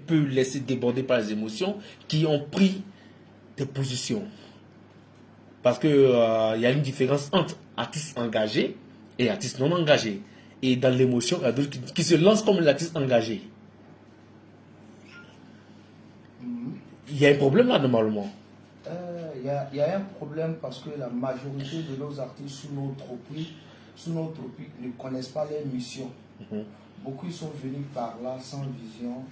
peu laissés déborder par les émotions qui ont pris des positions. Parce que y a une différence entre artistes engagés et artistes non engagés. Et dans l'émotion, il y a d'autres qui se lancent comme l'artiste engagé. Il y a un problème là, normalement. Il y a un problème parce que la majorité de nos artistes sous nos tropiques ne connaissent pas leur mission. Beaucoup sont venus par là sans vision.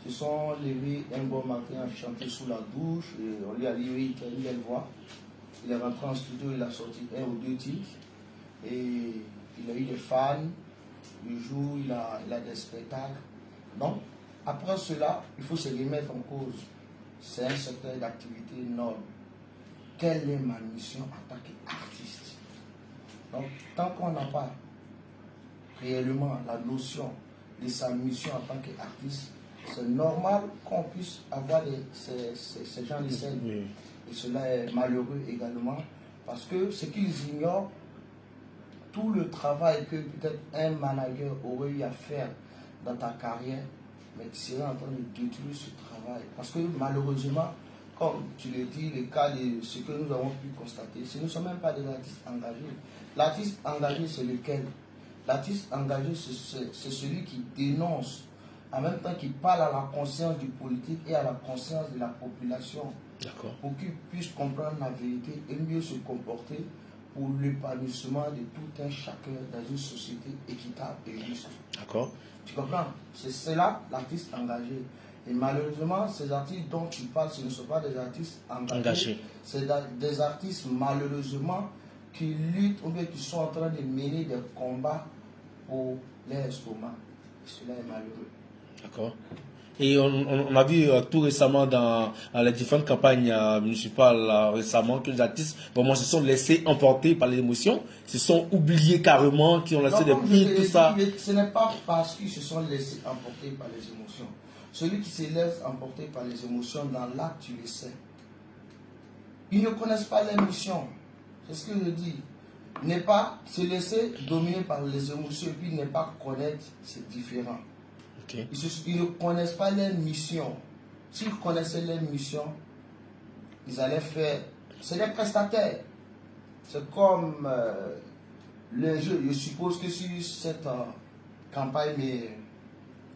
Se sont levés un bon matin à chanter sous la douche. Et on lui a dit oui, il a une belle voix. Il est rentré en studio, il a sorti 1 ou 2 titres. Et il a eu des fans. Il joue, il a des spectacles. Donc, après cela, il faut se remettre en cause. C'est un secteur d'activité énorme. Quelle est ma mission en tant qu'artiste? Donc, tant qu'on n'a pas réellement la notion de sa mission en tant qu'artiste, c'est normal qu'on puisse avoir ces gens de scène. Et cela est malheureux également, parce que ce qu'ils ignorent, tout le travail que peut-être un manager aurait eu à faire dans ta carrière, mais tu serais en train de détruire ce travail. Parce que malheureusement, comme tu le dis, le cas de ce que nous avons pu constater, ce ne sont même pas des artistes engagés. L'artiste engagé, c'est lequel? L'artiste engagé, c'est celui qui dénonce, en même temps qu'il parle à la conscience du politique et à la conscience de la population, pour qu'ils puissent comprendre la vérité et mieux se comporter pour l'épanouissement de tout un chacun dans une société équitable et juste. D'accord. Tu comprends? C'est cela l'artiste engagé. Et malheureusement, ces artistes dont tu parles, ce ne sont pas des artistes engagés. C'est des artistes malheureusement qui luttent ou bien qui sont en train de mener des combats pour leur estomac. Cela est malheureux. D'accord. Et on a vu tout récemment dans les différentes campagnes municipales récemment que les artistes vraiment se sont laissés emporter par les émotions, se sont oubliés carrément, qui ont laissé des prix, tout ça. Ce n'est pas parce qu'ils se sont laissés emporter par les émotions. Celui qui se laisse emporter par les émotions dans l'acte, tu le sais. Ils ne connaissent pas leur mission. C'est ce que je dis. Ne pas se laisser dominer par les émotions et puis ne pas connaître, c'est différent. Okay. Ils ne connaissent pas leur mission. S'ils connaissaient leur mission, ils allaient faire... C'est des prestataires. C'est comme le jeu. Je suppose que sur cette campagne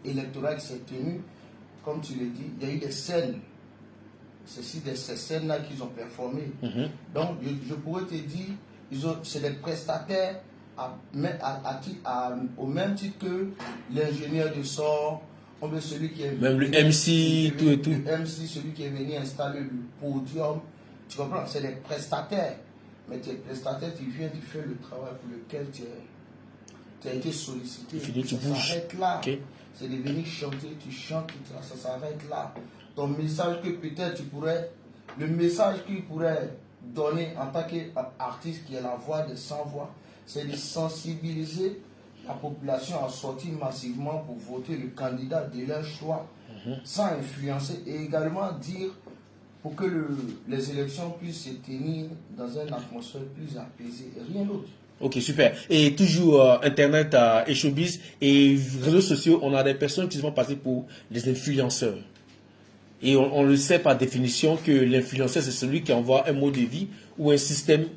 électorale qui s'est tenue, comme tu le dis, il y a eu des scènes. C'est ces scènes-là qu'ils ont performées. Donc, je pourrais te dire, c'est des prestataires au même titre que l'ingénieur de son, celui qui est même le MC, tout et tout. Le MC, celui qui est venu installer le podium. Tu comprends? C'est des prestataires. Mais tes prestataires, tu viens de faire le travail pour lequel tu as été sollicité. Ça s'arrête là. Okay. C'est de venir chanter, tu chantes, ça s'arrête là. Ton message que peut-être le message qu'il pourrait donner en tant qu'artiste qui est la voix des sans-voix, c'est de sensibiliser la population à sortir massivement pour voter le candidat de leur choix, sans influencer, et également dire pour que les élections puissent se tenir dans une atmosphère plus apaisée, et rien d'autre. Ok, super. Et toujours Internet et showbiz et réseaux sociaux, on a des personnes qui se vont passer pour des influenceurs. Et on le sait par définition que l'influenceur, c'est celui qui envoie un mode de vie ou un système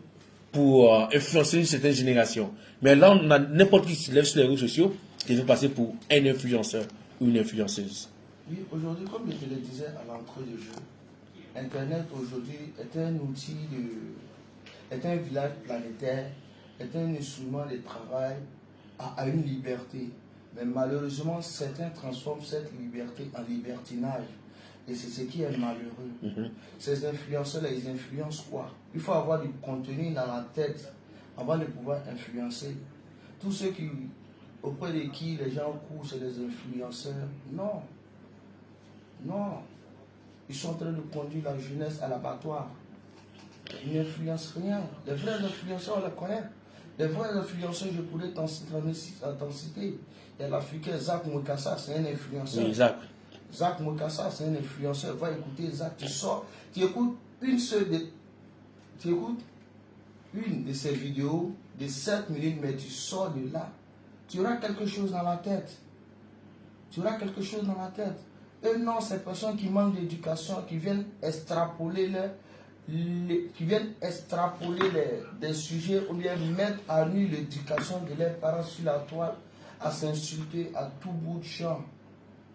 pour influencer une certaine génération. Mais là, on a n'importe qui se lève sur les réseaux sociaux qui veut passer pour un influenceur ou une influenceuse. Oui, aujourd'hui, comme je te le disais à l'entrée du jeu, Internet aujourd'hui est un outil est un village planétaire, est un instrument de travail à une liberté. Mais malheureusement, certains transforment cette liberté en libertinage. Et c'est ce qui est malheureux. Ces influenceurs-là, ils influencent quoi? Il faut avoir du contenu dans la tête avant de pouvoir influencer. Tous ceux auprès de qui les gens courent, c'est des influenceurs. Non. Non. Ils sont en train de conduire la jeunesse à l'abattoir. Ils n'influencent rien. Les vrais influenceurs, on les connaît. Les vrais influenceurs, je pourrais t'en citer. Il y a l'Africain Zach Mokassa, c'est un influenceur. Oui, Zach. Zach Mokassa, c'est un influenceur. Va écouter Zach, tu sors, tu écoutes une de ses vidéos de 7 minutes, mais tu sors de là. Tu auras quelque chose dans la tête. Tu auras quelque chose dans la tête. Eux, non, ces personnes qui manquent d'éducation, qui viennent extrapoler des sujets ou bien mettre à nu l'éducation de leurs parents sur la toile, à s'insulter à tout bout de champ.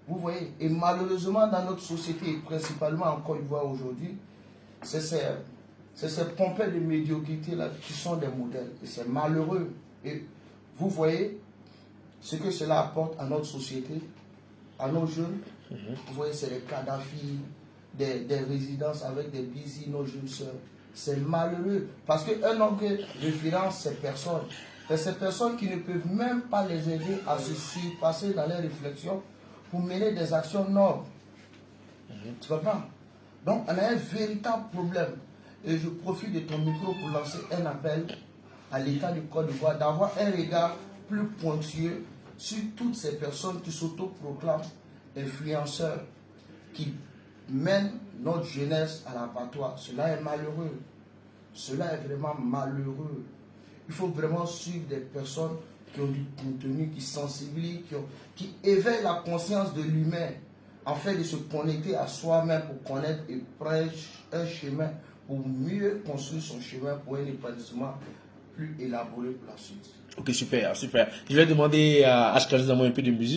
Vous voyez, et malheureusement dans notre société, et principalement en Côte d'Ivoire aujourd'hui, c'est ces pompeurs de médiocrité là qui sont des modèles. Et c'est malheureux. Et vous voyez ce que cela apporte à notre société, à nos jeunes. Vous voyez, c'est les Kadhafi, des résidences avec des busy, nos jeunes sœurs. C'est malheureux. Parce qu'un homme qui référence ces personnes, et ces personnes qui ne peuvent même pas les aider à se surpasser dans leurs réflexions pour mener des actions nobles. Tu comprends? Donc, on a un véritable problème. Et je profite de ton micro pour lancer un appel à l'État du Côte d'Ivoire d'avoir un regard plus pointueux sur toutes ces personnes qui s'autoproclament influenceurs, qui mènent notre jeunesse à l'abattoir. Cela est malheureux. Cela est vraiment malheureux. Il faut vraiment suivre des personnes qui ont du contenu, qui sensibilisent, qui éveillent la conscience de l'humain, afin de se connecter à soi-même pour connaître et prendre un chemin pour mieux construire son chemin pour un épanouissement plus élaboré pour la suite. Ok, super, super. Je vais demander à Ashkaji d'avoir un peu de musique.